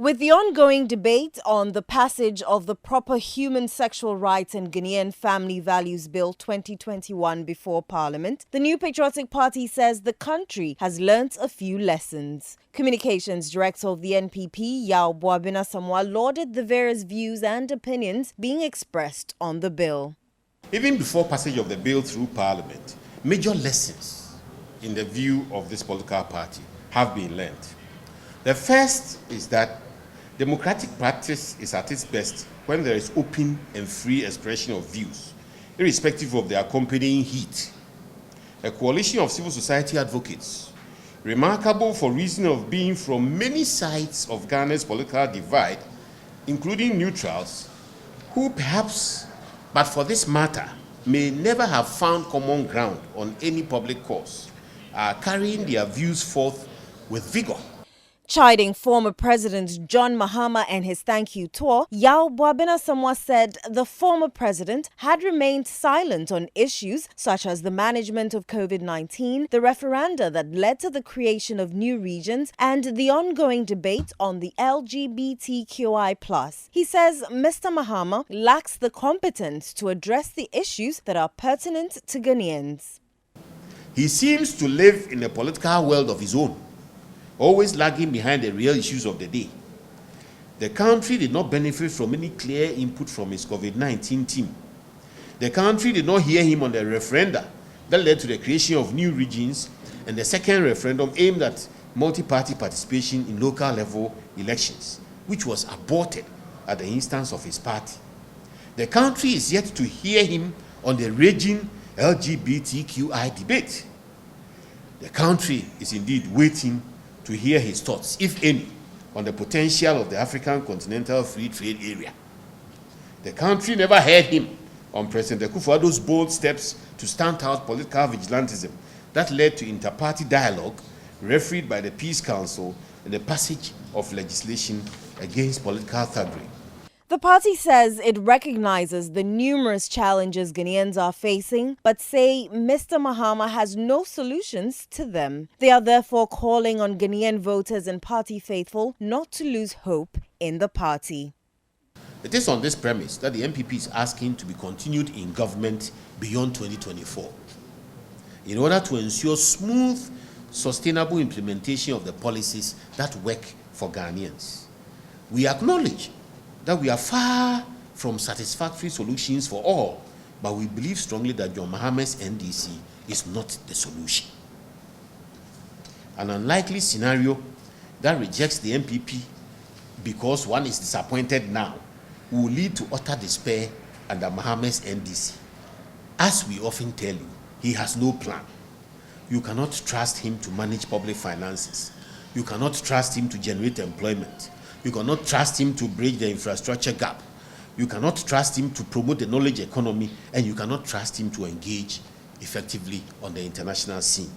With the ongoing debate on the passage of the Proper Human Sexual Rights and Ghanaian Family Values Bill 2021 before Parliament, the New Patriotic Party says the country has learnt a few lessons. Communications Director of the NPP, Yao Boabina Samoa, lauded the various views and opinions being expressed on the bill. Even before passage of the bill through Parliament, major lessons in the view of this political party have been learned. The first is that democratic practice is at its best when there is open and free expression of views, irrespective of the accompanying heat. A coalition of civil society advocates, remarkable for reason of being from many sides of Ghana's political divide, including neutrals, who perhaps, but for this matter, may never have found common ground on any public cause, are carrying their views forth with vigor. Chiding former President John Mahama and his thank you tour, Yao Boabina Samoa said the former president had remained silent on issues such as the management of COVID-19, the referenda that led to the creation of new regions, and the ongoing debate on the LGBTQI+. He says Mr. Mahama lacks the competence to address the issues that are pertinent to Ghanaians. He seems to live in a political world of his own, always lagging behind the real issues of the day. The country did not benefit from any clear input from his COVID-19 team. The country did not hear him on the referenda that led to the creation of new regions and the second referendum aimed at multi-party participation in local level elections, which was aborted at the instance of his party. The country is yet to hear him on the raging LGBTQI debate. The country is indeed waiting to hear his thoughts, if any, on the potential of the African Continental Free Trade Area. The country never heard him on President Akufo-Addo's bold steps to stamp out political vigilantism that led to inter-party dialogue, refereed by the Peace Council, and the passage of legislation against political thuggery. The party says it recognizes the numerous challenges Ghanaians are facing, but say Mr. Mahama has no solutions to them. They are therefore calling on Ghanaian voters and party faithful not to lose hope in the party. It is on this premise that the NPP is asking to be continued in government beyond 2024 in order to ensure smooth, sustainable implementation of the policies that work for Ghanaians. We acknowledge that we are far from satisfactory solutions for all, but we believe strongly that John Mahama's NDC is not the solution. An unlikely scenario that rejects the NPP because one is disappointed now will lead to utter despair under Mahama's NDC. As we often tell you, he has no plan. You cannot trust him to manage public finances. You cannot trust him to generate employment. You cannot trust him to bridge the infrastructure gap. You cannot trust him to promote the knowledge economy, and you cannot trust him to engage effectively on the international scene.